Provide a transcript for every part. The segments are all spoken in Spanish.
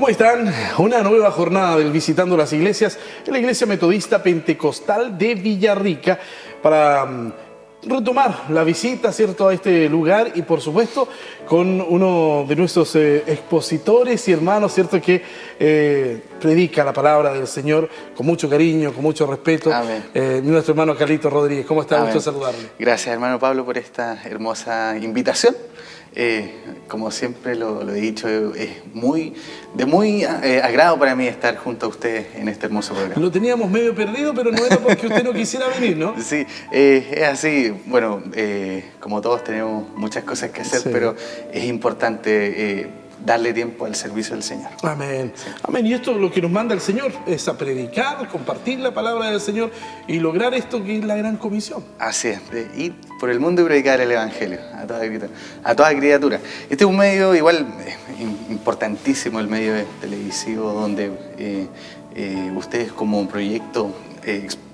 ¿Cómo están? Una nueva jornada del Visitando las Iglesias en la Iglesia Metodista Pentecostal de Villarrica para retomar la visita, ¿cierto?, a este lugar y por supuesto con uno de nuestros expositores y hermanos, ¿cierto?, que predica la palabra del Señor con mucho cariño, con mucho respeto. Amén. Nuestro hermano Carlito Rodríguez. ¿Cómo está? Amén. Gusto saludarle. Gracias, hermano Pablo, por esta hermosa invitación. Como siempre lo he dicho, es de muy agrado para mí estar junto a ustedes en este hermoso programa. Lo teníamos medio perdido, pero no era porque usted no quisiera venir, ¿no? Sí, es así. Bueno, como todos tenemos muchas cosas que hacer, sí, pero es importante darle tiempo al servicio del Señor. Amén. Sí. Amén. Y esto es lo que nos manda el Señor, es a predicar, compartir la palabra del Señor y lograr esto que es la gran comisión. Así es, de ir por el mundo y predicar el Evangelio a toda criatura. Este es un medio igual importantísimo, el medio televisivo, donde ustedes como proyecto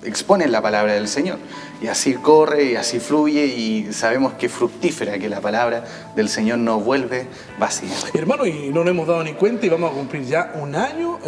exponen la palabra del Señor. Y así corre y así fluye y sabemos que es fructífera, que la palabra del Señor no vuelve vacía. Hermano, y no nos hemos dado ni cuenta y vamos a cumplir ya un año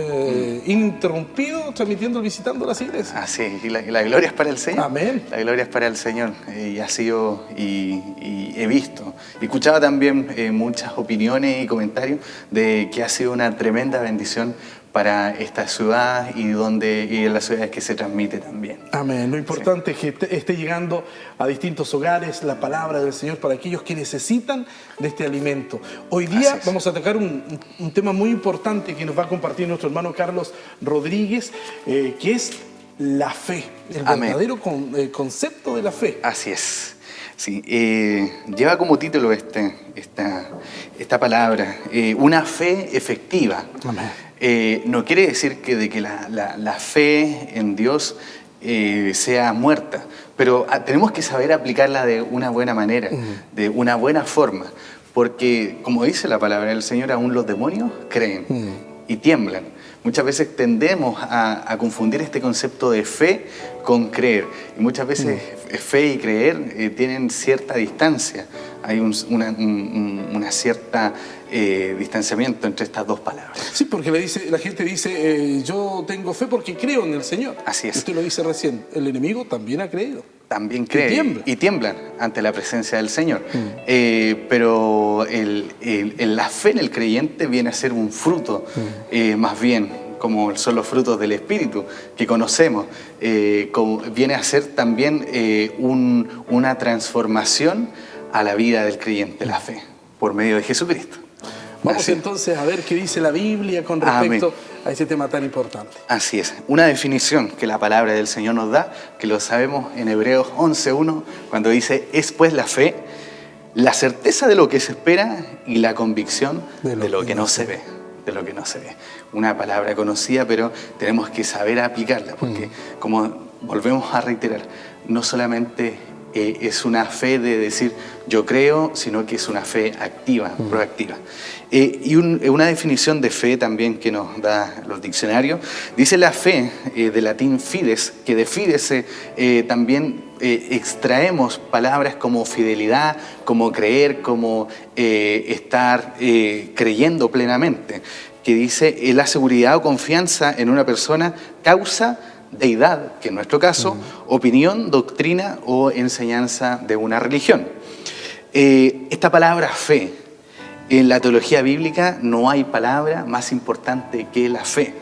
ininterrumpido transmitiendo y visitando las iglesias. Así, y la gloria es para el Señor. Amén. La gloria es para el Señor. Y ha sido, y he visto, he escuchado también muchas opiniones y comentarios de que ha sido una tremenda bendición para esta ciudad y en las ciudades que se transmite también. Amén. Lo importante sí, es que esté llegando a distintos hogares la palabra del Señor para aquellos que necesitan de este alimento. Hoy día vamos a tocar un tema muy importante que nos va a compartir nuestro hermano Carlos Rodríguez, que es la fe, el verdadero concepto de la fe. Así es. Sí, lleva como título esta palabra, una fe efectiva. Amén. No quiere decir que la fe en Dios sea muerta, pero tenemos que saber aplicarla de una buena manera, de una buena forma, porque como dice la palabra del Señor, aún los demonios creen y tiemblan. Muchas veces tendemos a confundir este concepto de fe con creer. Y muchas veces fe y creer tienen cierta distancia. Hay una cierta distanciamiento entre estas dos palabras. Sí, porque la gente dice, yo tengo fe porque creo en el Señor. Así es. Usted lo dice recién, el enemigo también ha creído. También creen y tiemblan ante la presencia del Señor. Pero la fe en el creyente viene a ser un fruto, más bien, como son los frutos del Espíritu que conocemos. Viene a ser también una transformación a la vida del creyente, la fe, por medio de Jesucristo. Vamos entonces a ver qué dice la Biblia con respecto a ese tema tan importante. Así es. Una definición que la palabra del Señor nos da, que lo sabemos en Hebreos 11:1, cuando dice, es pues la fe, la certeza de lo que se espera y la convicción de lo que no se ve. De lo que no se ve. Una palabra conocida, pero tenemos que saber aplicarla, porque como volvemos a reiterar, no solamente es una fe de decir yo creo, sino que es una fe activa, proactiva. Y una definición de fe también que nos da los diccionarios, dice la fe, de latín fides, que de fides también extraemos palabras como fidelidad, como creer, como estar creyendo plenamente, que dice la seguridad o confianza en una persona, causa, deidad, que en nuestro caso, opinión, doctrina o enseñanza de una religión. Esta palabra fe, en la teología bíblica no hay palabra más importante que la fe.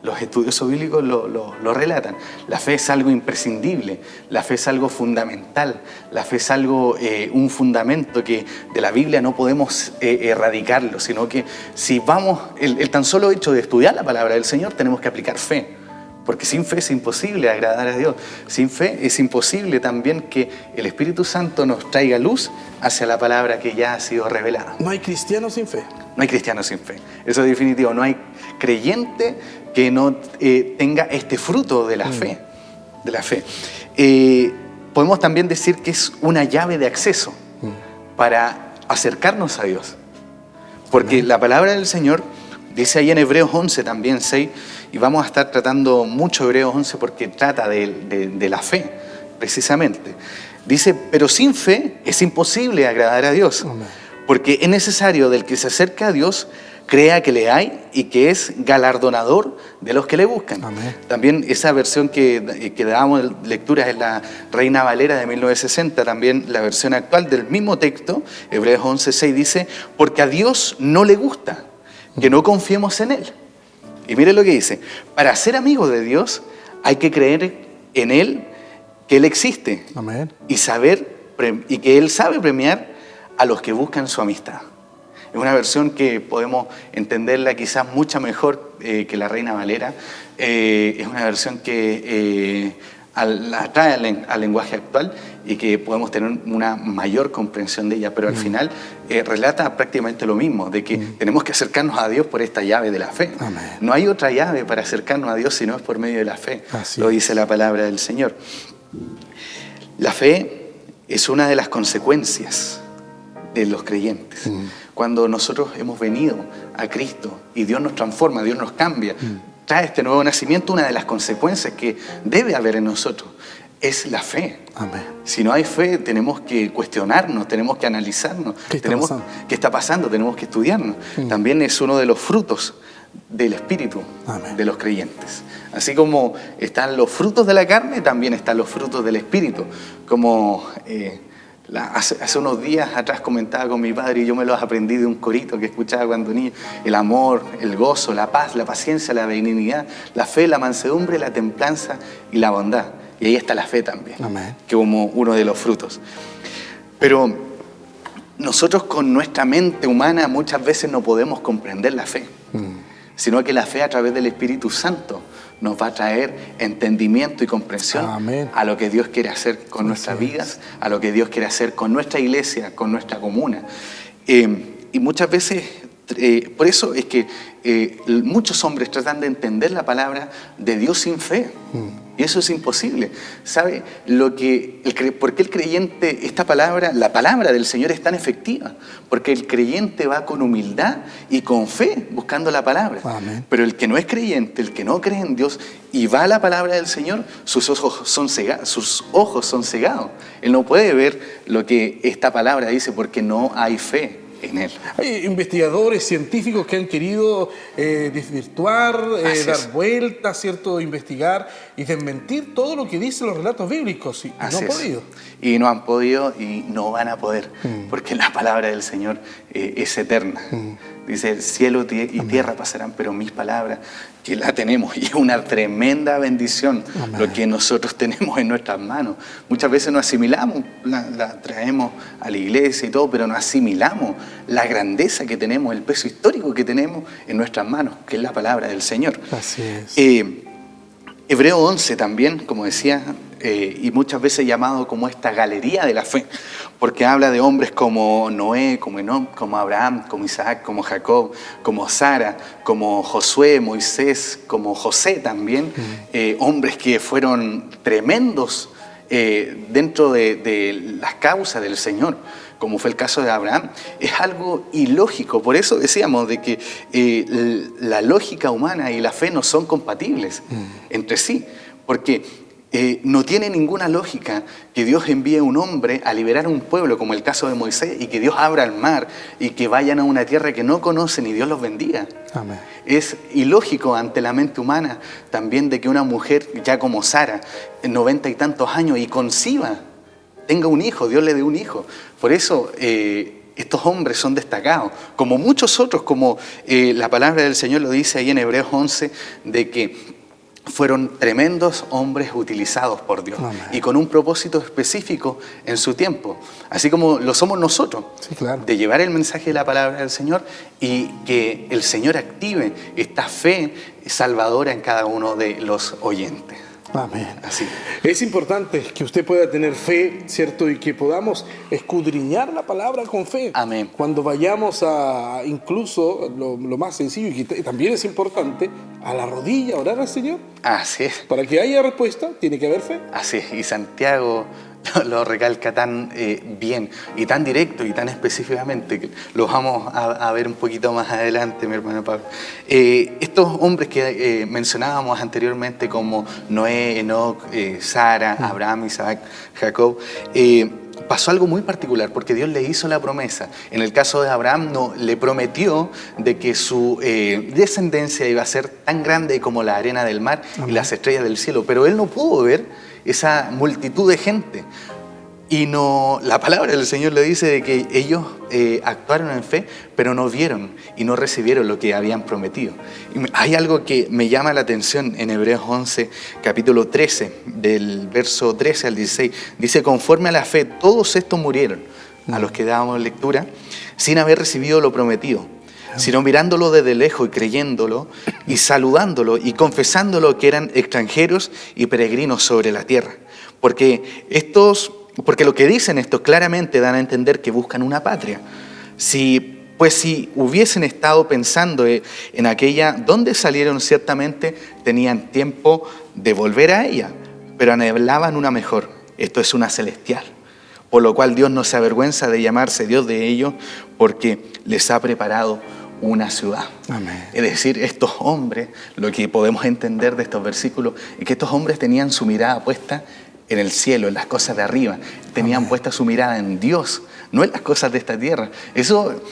Los estudiosos bíblicos lo relatan. La fe es algo imprescindible, la fe es algo fundamental, la fe es algo, un fundamento que de la Biblia no podemos erradicarlo, sino que si vamos, el tan solo hecho de estudiar la palabra del Señor, tenemos que aplicar fe. Porque sin fe es imposible agradar a Dios. Sin fe es imposible también que el Espíritu Santo nos traiga luz hacia la palabra que ya ha sido revelada. No hay cristiano sin fe. No hay cristiano sin fe. Eso es definitivo. No hay creyente que no tenga este fruto de la fe. De la fe. Podemos también decir que es una llave de acceso para acercarnos a Dios. Porque la palabra del Señor dice ahí en Hebreos 11 también 6, y vamos a estar tratando mucho Hebreos 11 porque trata de la fe, precisamente. Dice, pero sin fe es imposible agradar a Dios, porque es necesario del que se acerca a Dios crea que le hay y que es galardonador de los que le buscan. Amén. También esa versión que dábamos lectura es la Reina Valera de 1960, también la versión actual del mismo texto, Hebreos 11:6 dice, porque a Dios no le gusta que no confiemos en Él. Y mire lo que dice, para ser amigo de Dios hay que creer en Él, que Él existe. Amén. Y que Él sabe premiar a los que buscan su amistad. Es una versión que podemos entenderla quizás mucho mejor que la Reina Valera. Es una versión que la trae al lenguaje actual y que podemos tener una mayor comprensión de ella, pero al final relata prácticamente lo mismo, de que tenemos que acercarnos a Dios por esta llave de la fe. Amén. No hay otra llave para acercarnos a Dios si no es por medio de la fe. Así lo es. dice la palabra del Señor. La fe es una de las consecuencias de los creyentes. Cuando nosotros hemos venido a Cristo y Dios nos transforma, Dios nos cambia, trae este nuevo nacimiento, una de las consecuencias que debe haber en nosotros es la fe. Amén. Si no hay fe, tenemos que cuestionarnos, tenemos que analizarnos. ¿Qué está pasando? ¿Qué está pasando? Tenemos que estudiarnos. También es uno de los frutos del Espíritu. Amén. De los creyentes. Así como están los frutos de la carne, también están los frutos del Espíritu. Como hace unos días atrás comentaba con mi padre, y yo me los aprendí de un corito que escuchaba cuando niño: el amor, el gozo, la paz, la paciencia, la benignidad, la fe, la mansedumbre, la templanza y la bondad. Y ahí está la fe también, Amén. que como uno de los frutos. Pero nosotros con nuestra mente humana muchas veces no podemos comprender la fe, sino que la fe a través del Espíritu Santo nos va a traer entendimiento y comprensión. Amén. A lo que Dios quiere hacer con nuestras vidas, a lo que Dios quiere hacer con nuestra iglesia, con nuestra comuna. Y muchas veces, por eso es que muchos hombres tratan de entender la palabra de Dios sin fe. Y eso es imposible. ¿Sabe por qué el creyente, la palabra del Señor es tan efectiva? Porque el creyente va con humildad y con fe buscando la palabra. Amén. Pero el que no es creyente, el que no cree en Dios y va a la palabra del Señor, sus ojos son cegados. Él no puede ver lo que esta palabra dice porque no hay fe en él. Hay investigadores científicos que han querido desvirtuar, dar vueltas, ¿cierto? Investigar y desmentir todo lo que dicen los relatos bíblicos y no han podido. Y no han podido y no van a poder, porque la palabra del Señor es eterna. Dice, el cielo y tierra pasarán, pero mis palabras, que la tenemos, y es una tremenda bendición. Amén. Lo que nosotros tenemos en nuestras manos. Muchas veces no asimilamos, la traemos a la iglesia y todo, pero no asimilamos la grandeza que tenemos, el peso histórico que tenemos en nuestras manos, que es la palabra del Señor. Así es. Hebreo 11 también, como decía, y muchas veces llamado como esta galería de la fe, porque habla de hombres como Noé, como Enoc, como Abraham, como Isaac, como Jacob, como Sara, como Josué, Moisés, como José también, hombres que fueron tremendos dentro de las causas del Señor, como fue el caso de Abraham. Es algo ilógico, por eso decíamos de que la lógica humana y la fe no son compatibles entre sí, porque no tiene ninguna lógica que Dios envíe a un hombre a liberar a un pueblo, como el caso de Moisés, y que Dios abra el mar y que vayan a una tierra que no conocen y Dios los bendiga. Amén. Es ilógico ante la mente humana también de que una mujer ya como Sara, en 90 y tantos años, y conciba, tenga un hijo, Dios le dé un hijo. Por eso estos hombres son destacados, como muchos otros, como la palabra del Señor lo dice ahí en Hebreos 11, de que fueron tremendos hombres utilizados por Dios. Amén. Y con un propósito específico en su tiempo, así como lo somos nosotros, sí, claro, de llevar el mensaje de la palabra del Señor y que el Señor active esta fe salvadora en cada uno de los oyentes. Amén. Así. Es importante que usted pueda tener fe, ¿cierto? Y que podamos escudriñar la palabra con fe. Amén. Cuando vayamos a, incluso, lo más sencillo, y que también es importante, a la rodilla, orar al Señor. Así es. Para que haya respuesta, tiene que haber fe. Así es. Y Santiago lo recalca tan bien y tan directo y tan específicamente, que lo vamos a ver un poquito más adelante, mi hermano Pablo. Estos hombres que mencionábamos anteriormente como Noé, Enoc, Sara, Abraham, Isaac, Jacob, pasó algo muy particular, porque Dios le hizo la promesa. En el caso de Abraham, no, le prometió de que su descendencia iba a ser tan grande como la arena del mar y las estrellas del cielo, pero él no pudo ver esa multitud de gente. Y no, la palabra del Señor le dice de que ellos actuaron en fe, pero no vieron y no recibieron lo que habían prometido. Y hay algo que me llama la atención en Hebreos 11, capítulo 13, del verso 13 al 16. Dice, conforme a la fe, todos estos murieron, a los que dábamos lectura, sin haber recibido lo prometido, sino mirándolo desde lejos y creyéndolo y saludándolo y confesándolo que eran extranjeros y peregrinos sobre la tierra. Porque lo que dicen estos claramente dan a entender que buscan una patria. Si hubiesen estado pensando en aquella donde salieron, ciertamente tenían tiempo de volver a ella, pero anhelaban una mejor, esto es una celestial. Por lo cual Dios no se avergüenza de llamarse Dios de ellos, porque les ha preparado una ciudad. Amén. Es decir, estos hombres, lo que podemos entender de estos versículos, es que estos hombres tenían su mirada puesta en el cielo, en las cosas de arriba. Tenían Amén. puesta su mirada en Dios, no en las cosas de esta tierra. Eso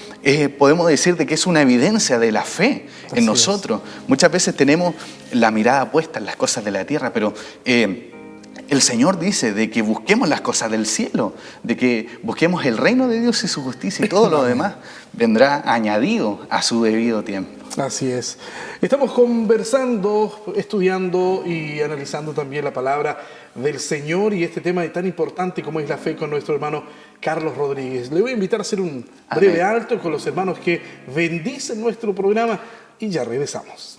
podemos decir de que es una evidencia de la fe en nosotros. Muchas veces tenemos la mirada puesta en las cosas de la tierra, pero el Señor dice de que busquemos las cosas del cielo, de que busquemos el reino de Dios y su justicia, y todo lo demás vendrá añadido a su debido tiempo. Así es. Estamos conversando, estudiando y analizando también la palabra del Señor y este tema tan importante como es la fe con nuestro hermano Carlos Rodríguez. Le voy a invitar a hacer un breve alto con los hermanos que bendicen nuestro programa y ya regresamos.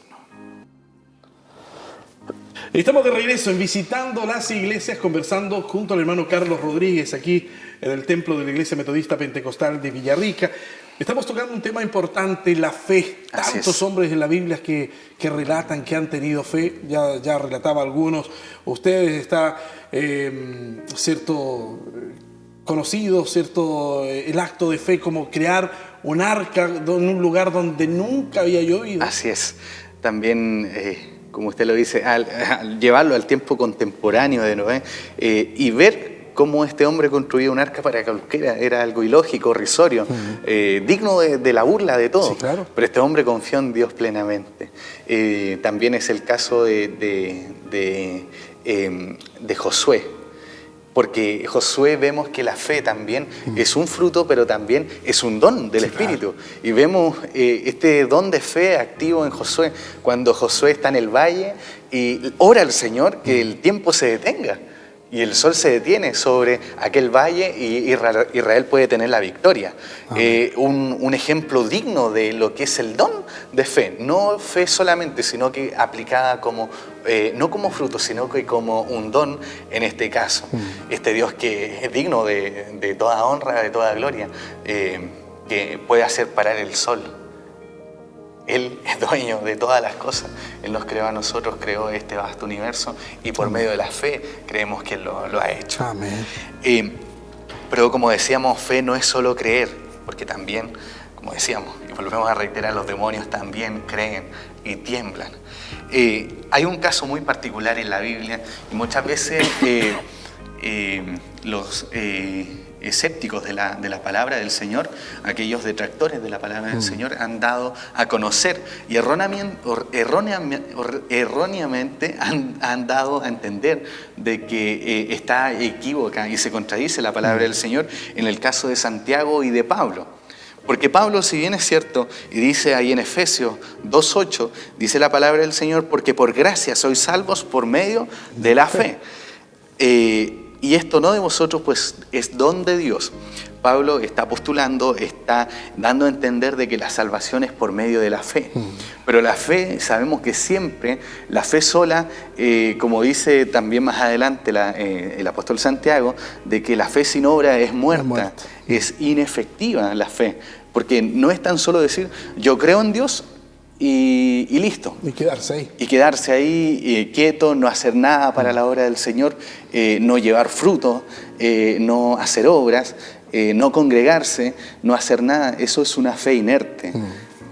Estamos de regreso en Visitando las Iglesias, conversando junto al hermano Carlos Rodríguez aquí en el templo de la Iglesia Metodista Pentecostal de Villarrica. Estamos tocando un tema importante, la fe. Tantos hombres en la Biblia que relatan que han tenido fe, ya relataba algunos. Ustedes está conocido, el acto de fe como crear un arca en un lugar donde nunca había llovido. Así es. También, como usted lo dice, al llevarlo al tiempo contemporáneo de Noé y ver cómo este hombre construía un arca para cualquiera, era algo ilógico, irrisorio, digno de la burla de todos. Sí, claro. Pero este hombre confió en Dios plenamente. También es el caso de Josué. Porque Josué vemos que la fe también es un fruto, pero también es un don del Espíritu. Claro. Y vemos este don de fe activo en Josué, cuando Josué está en el valle y ora al Señor que el tiempo se detenga. Y el sol se detiene sobre aquel valle y Israel puede tener la victoria. Un ejemplo digno de lo que es el don de fe. No fe solamente, sino que aplicada como, no como fruto, sino que como un don en este caso. Este Dios que es digno de toda honra, de toda gloria, que puede hacer parar el sol. Él es dueño de todas las cosas. Él nos creó a nosotros, creó este vasto universo y por medio de la fe creemos que Él lo ha hecho. Amén. Pero como decíamos, fe no es solo creer, porque también, como decíamos, y volvemos a reiterar, los demonios también creen y tiemblan. Hay un caso muy particular en la Biblia y muchas veces los escépticos de la palabra del Señor, aquellos detractores de la palabra del Señor, han dado a conocer y erróneamente han dado a entender de que está equívoca y se contradice la palabra del Señor en el caso de Santiago y de Pablo. Porque Pablo, si bien es cierto, y dice ahí en Efesios 2:8, dice la palabra del Señor, porque por gracia sois salvos por medio de la fe. Y esto no de vosotros, pues es don de Dios. Pablo está postulando, está dando a entender de que la salvación es por medio de la fe. Pero la fe, sabemos que siempre, la fe sola, como dice también más adelante el apóstol Santiago, de que la fe sin obra es muerta, es inefectiva la fe. Porque no es tan solo decir, yo creo en Dios, y listo. Y quedarse ahí. Y quedarse ahí quieto, no hacer nada para la obra del Señor, no llevar fruto, no hacer obras, no congregarse, no hacer nada. Eso es una fe inerte.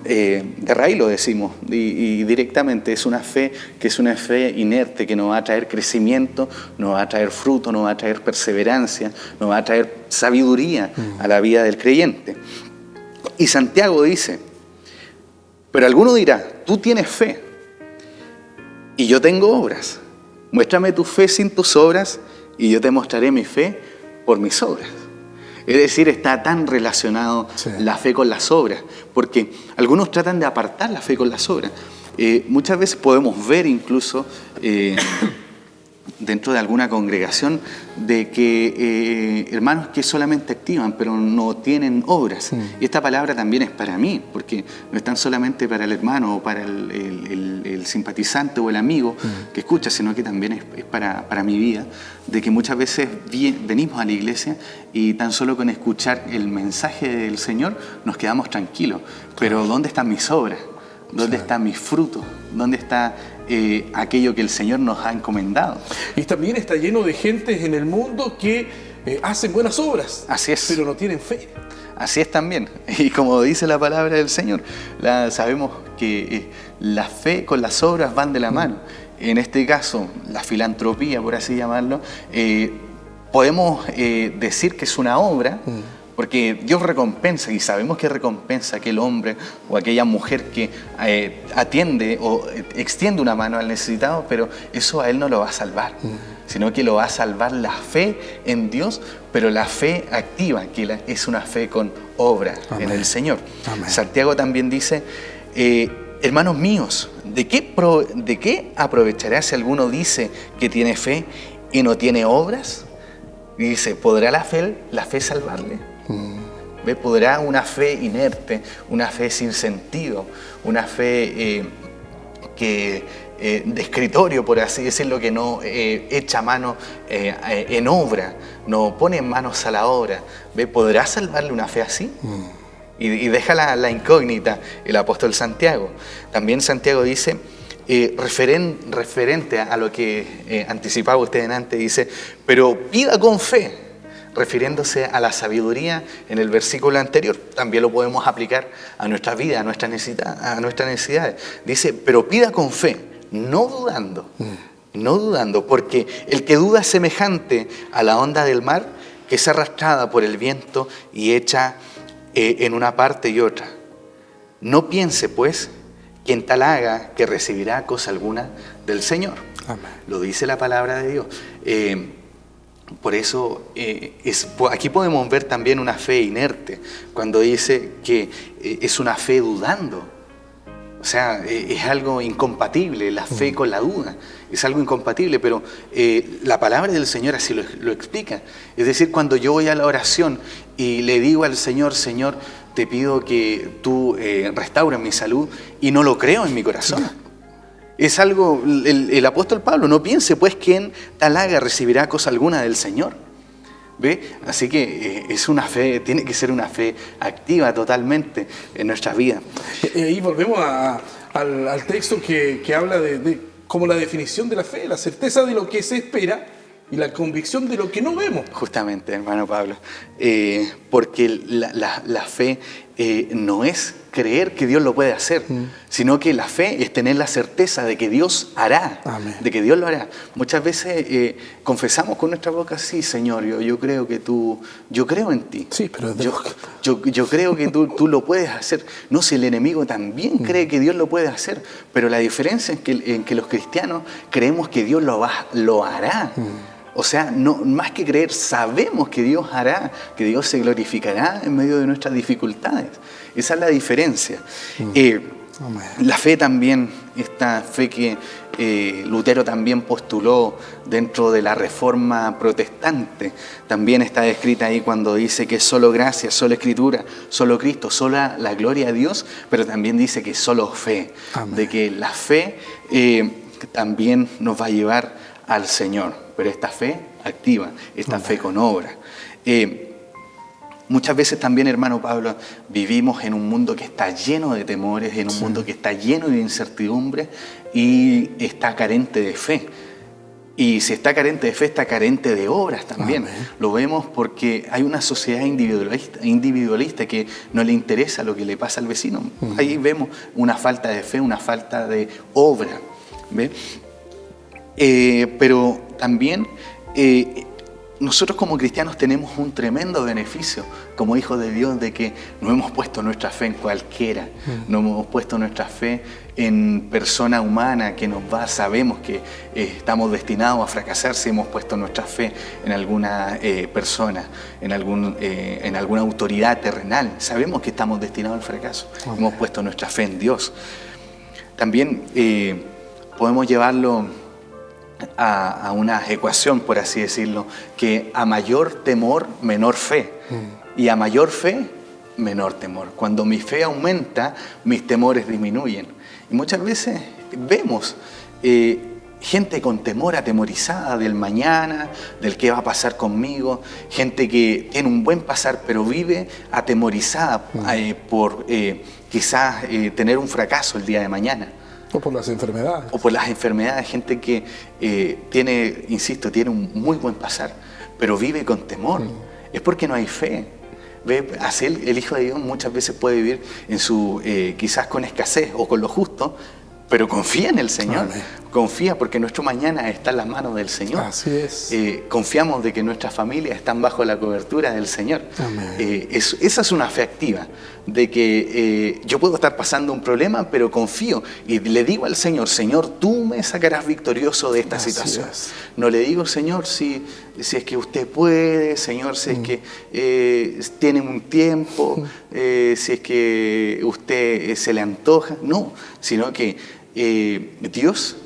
de raíz lo decimos, y directamente es una fe que es una fe inerte, que nos va a traer crecimiento, nos va a traer fruto, nos va a traer perseverancia, nos va a traer sabiduría a la vida del creyente. Y Santiago dice, pero alguno dirá, tú tienes fe y yo tengo obras. Muéstrame tu fe sin tus obras y yo te mostraré mi fe por mis obras. Es decir, está tan relacionado la fe con las obras, porque algunos tratan de apartar la fe con las obras. Muchas veces podemos ver incluso dentro de alguna congregación de que hermanos que solamente activan pero no tienen obras. Y esta palabra también es para mí, porque no es tan solamente para el hermano o para el simpatizante o el amigo que escucha, sino que también es para mi vida, de que muchas veces venimos a la iglesia y tan solo con escuchar el mensaje del Señor nos quedamos tranquilos. Pero ¿dónde están mis obras? ¿Dónde están mis frutos? ¿Dónde está aquello que el Señor nos ha encomendado? Y también está lleno de gentes en el mundo que hacen buenas obras. Así es. Pero no tienen fe. Así es también. Y como dice la palabra del Señor, sabemos que la fe con las obras van de la mano. En este caso, la filantropía, por así llamarlo, podemos decir que es una obra, porque Dios recompensa, y sabemos que recompensa a aquel hombre o aquella mujer que atiende o extiende una mano al necesitado, pero eso a él no lo va a salvar, sino que lo va a salvar la fe en Dios, pero la fe activa, que es una fe con obra en el Señor. Amén. Santiago también dice, hermanos míos, ¿de qué aprovechará si alguno dice que tiene fe y no tiene obras? Y dice, ¿podrá la fe salvarle? ¿Ve? ¿Podrá una fe inerte, una fe sin sentido, una fe de escritorio, por así decirlo, que no echa mano en obra, no pone manos a la obra? ¿Ve? ¿Podrá salvarle una fe así? Y deja la incógnita el apóstol Santiago. También Santiago dice, referente a lo que anticipaba usted antes, dice, pero pida con fe, refiriéndose a la sabiduría en el versículo anterior. También lo podemos aplicar a nuestra vida, a nuestras necesidades. Dice, pero pida con fe, no dudando, no dudando, porque el que duda es semejante a la onda del mar que es arrastrada por el viento y hecha en una parte y otra. No piense, pues, quien tal haga que recibirá cosa alguna del Señor. Amén. Lo dice la palabra de Dios. Por eso aquí podemos ver también una fe inerte, cuando dice que es una fe dudando. O sea, es algo incompatible, la fe con la duda. Es algo incompatible, pero la palabra del Señor así lo explica. Es decir, cuando yo voy a la oración y le digo al Señor, Señor, te pido que tú restaures mi salud, y no lo creo en mi corazón. Es algo, el apóstol Pablo, no piense pues quien tal haga recibirá cosa alguna del Señor. ¿Ve? Así que es una fe, tiene que ser una fe activa totalmente en nuestra vida. Y ahí volvemos al texto que habla de como la definición de la fe, la certeza de lo que se espera y la convicción de lo que no vemos. Justamente, hermano Pablo, porque la fe no es creer que Dios lo puede hacer, sino que la fe es tener la certeza de que Dios hará. Amén. De que Dios lo hará. Muchas veces confesamos con nuestra boca, sí, Señor, yo creo que yo creo en ti. Sí, pero yo creo que tú lo puedes hacer. No, si el enemigo también cree que Dios lo puede hacer, pero la diferencia es en que los cristianos creemos que Dios lo hará. O sea, no, más que creer, sabemos que Dios hará, que Dios se glorificará en medio de nuestras dificultades. Esa es la diferencia. La fe también, esta fe que Lutero también postuló dentro de la Reforma Protestante, también está descrita ahí cuando dice que es solo gracia, solo Escritura, solo Cristo, sola la gloria a Dios, pero también dice que es solo fe. Amén. De que la fe también nos va a llevar al Señor, pero esta fe activa, esta fe con obra. Muchas veces también, hermano Pablo, vivimos en un mundo que está lleno de temores, en un mundo que está lleno de incertidumbre y está carente de fe. Y si está carente de fe, está carente de obras también. Amén. Lo vemos porque hay una sociedad individualista que no le interesa lo que le pasa al vecino. Ahí vemos una falta de fe, una falta de obra. ¿Ve? Pero también nosotros como cristianos tenemos un tremendo beneficio como hijos de Dios de que no hemos puesto nuestra fe en cualquiera, no hemos puesto nuestra fe en persona humana que sabemos que estamos destinados a fracasar si hemos puesto nuestra fe en alguna persona, en alguna autoridad terrenal. Sabemos que estamos destinados al fracaso. Okay. Hemos puesto nuestra fe en Dios. También podemos llevarlo a una ecuación, por así decirlo, que a mayor temor, menor fe. Y a mayor fe, menor temor. Cuando mi fe aumenta, mis temores disminuyen. Y muchas veces vemos gente con temor, atemorizada del mañana, del qué va a pasar conmigo, gente que tiene un buen pasar, pero vive atemorizada por quizás tener un fracaso el día de mañana. O por las enfermedades. O por las enfermedades, gente que tiene un muy buen pasar, pero vive con temor. Es porque no hay fe. Así el Hijo de Dios muchas veces puede vivir quizás con escasez o con lo justo, pero confía en el Señor. Amén. Confía porque nuestro mañana está en las manos del Señor. Así es. Confiamos de que nuestras familias están bajo la cobertura del Señor. Esa es una fe activa, de que yo puedo estar pasando un problema, pero confío y le digo al Señor, Señor, tú me sacarás victorioso de esta situación. No le digo, Señor, si es que usted puede, Señor, si es que tiene un tiempo, si es que usted se le antoja. No, sino que Dios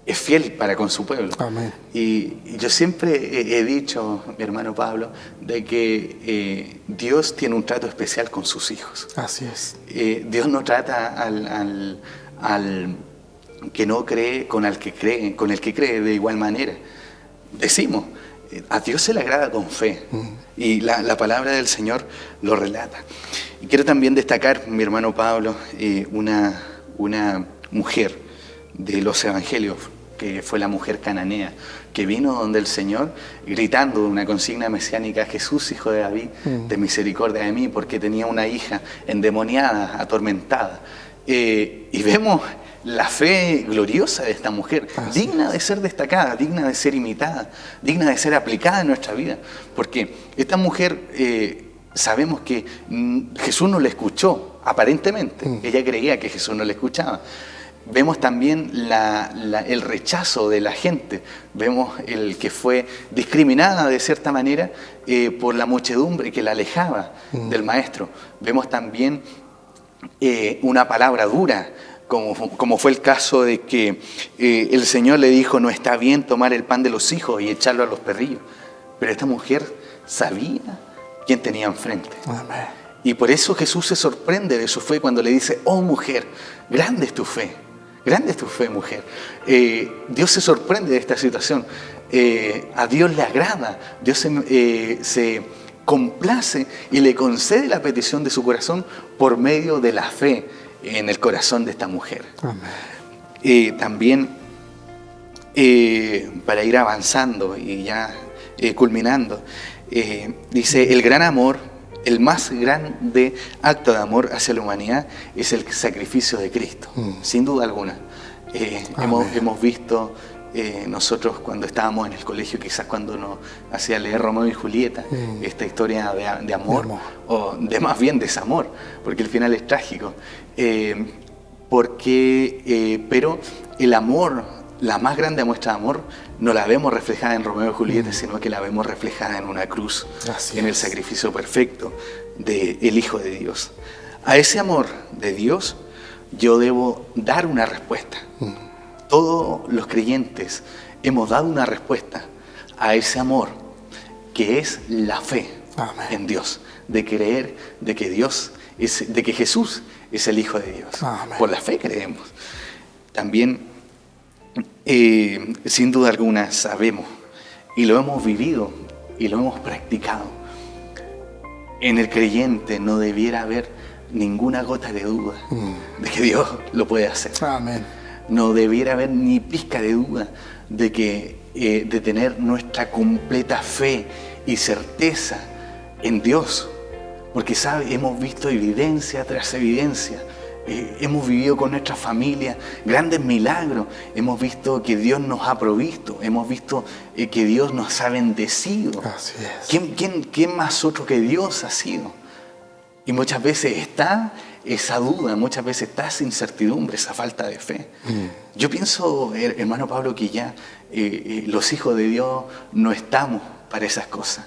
es fiel para con su pueblo. Amén. Y yo siempre he dicho, mi hermano Pablo, de que Dios tiene un trato especial con sus hijos. Así es. Dios no trata al que no cree con el que cree de igual manera. Decimos, a Dios se le agrada con fe. Y la palabra del Señor lo relata. Y quiero también destacar, mi hermano Pablo, una mujer de los evangelios, que fue la mujer cananea, que vino donde el Señor gritando una consigna mesiánica: Jesús, hijo de David, ten misericordia de mí, porque tenía una hija endemoniada, atormentada. Y vemos la fe gloriosa de esta mujer, digna de ser destacada, digna de ser imitada, digna de ser aplicada en nuestra vida, porque esta mujer sabemos que Jesús no la escuchó, aparentemente. Ella creía que Jesús no la escuchaba. Vemos también el rechazo de la gente. Vemos el que fue discriminada de cierta manera por la muchedumbre que la alejaba del maestro. Vemos también una palabra dura, como fue el caso de que el Señor le dijo: no está bien tomar el pan de los hijos y echarlo a los perrillos. Pero esta mujer sabía quién tenía enfrente. Amén. Y por eso Jesús se sorprende de su fe cuando le dice: oh mujer, grande es tu fe. Grande es tu fe, mujer. Dios se sorprende de esta situación. A Dios le agrada. Dios se complace y le concede la petición de su corazón por medio de la fe en el corazón de esta mujer. También, para ir avanzando y ya culminando, dice: el gran amor, el más grande acto de amor hacia la humanidad es el sacrificio de Cristo, sin duda alguna. Hemos visto nosotros cuando estábamos en el colegio, quizás cuando nos hacía leer Romeo y Julieta, esta historia de amor, o de más bien desamor, porque el final es trágico. Pero el amor, la más grande muestra de amor, no la vemos reflejada en Romeo y Julieta, sino que la vemos reflejada en una cruz, en el sacrificio perfecto del Hijo de Dios. A ese amor de Dios yo debo dar una respuesta. Todos los creyentes hemos dado una respuesta a ese amor, que es la fe en Dios, de creer de que Jesús es el Hijo de Dios. Por la fe creemos. También, sin duda alguna, sabemos y lo hemos vivido y lo hemos practicado. En el creyente no debiera haber ninguna gota de duda de que Dios lo puede hacer. Amén. No debiera haber ni pizca de duda de tener nuestra completa fe y certeza en Dios. Porque, ¿sabe? Hemos visto evidencia tras evidencia. Hemos vivido con nuestra familia grandes milagros. Hemos visto que Dios nos ha provisto. Hemos visto que Dios nos ha bendecido. Así es. ¿Quién más otro que Dios ha sido? Y muchas veces está esa duda, muchas veces está esa incertidumbre, esa falta de fe. Yo pienso, hermano Pablo, que ya los hijos de Dios no estamos para esas cosas.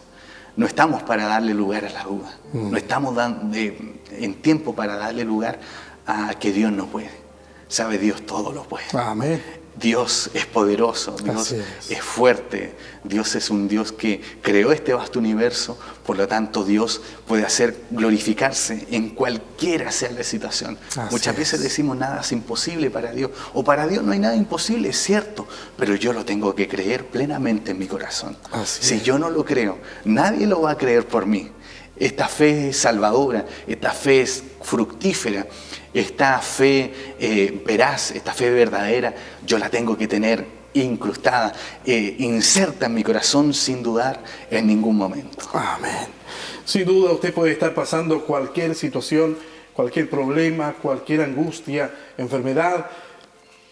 No estamos para darle lugar a la duda. No estamos en tiempo para darle lugar a que Dios no puede. Sabe, Dios todo lo puede. Amén. Dios es poderoso, Dios es fuerte, Dios es un Dios que creó este vasto universo, por lo tanto Dios puede hacer glorificarse en cualquiera sea la situación. Muchas veces decimos nada es imposible para Dios, o para Dios no hay nada imposible, es cierto, pero yo lo tengo que creer plenamente en mi corazón. Si yo no lo creo, nadie lo va a creer por mí. Esta fe es salvadora, esta fe es fructífera, esta fe veraz, esta fe verdadera, yo la tengo que tener incrustada, inserta en mi corazón sin dudar en ningún momento. Amén. Sin duda usted puede estar pasando cualquier situación, cualquier problema, cualquier angustia, enfermedad,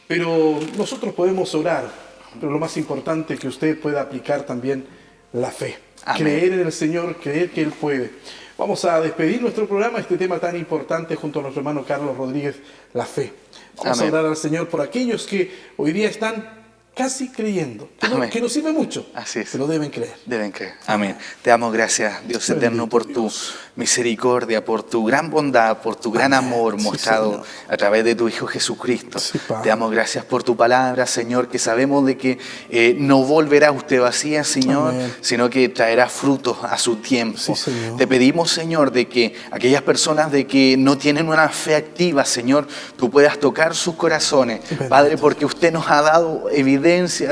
pero nosotros podemos orar, pero lo más importante es que usted pueda aplicar también la fe. Amén. Creer en el Señor, creer que Él puede. Vamos a despedir nuestro programa, este tema tan importante, junto a nuestro hermano Carlos Rodríguez, la fe. Vamos a orar al Señor por aquellos que hoy día están casi creyendo, que nos sirve mucho, pero deben creer. Deben creer. Amén. Te damos gracias, Dios eterno, por tu misericordia, por tu gran bondad, por tu gran amor mostrado a través de tu Hijo Jesucristo. Te damos gracias por tu palabra, Señor, que sabemos de que no volverá usted vacía, Señor, sino que traerá frutos a su tiempo. Te pedimos, Señor, de que aquellas personas de que no tienen una fe activa, Señor, tú puedas tocar sus corazones, Padre, porque usted nos ha dado evidencia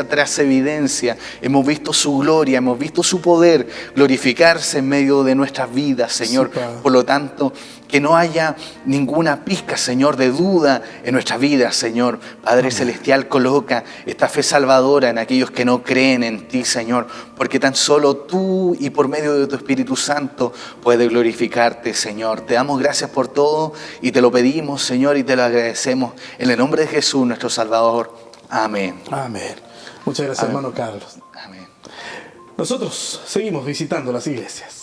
tras evidencia. Hemos visto su gloria, hemos visto su poder glorificarse en medio de nuestras vidas, Señor. Por lo tanto, que no haya ninguna pizca, Señor, de duda en nuestra vida, Señor. Padre Celestial, coloca esta fe salvadora en aquellos que no creen en ti, Señor, porque tan solo tú y por medio de tu Espíritu Santo puedes glorificarte, Señor. Te damos gracias por todo y te lo pedimos, Señor, y te lo agradecemos en el nombre de Jesús, nuestro Salvador. Amén. Amén. Muchas gracias, hermano Carlos. Amén. Nosotros seguimos visitando las iglesias.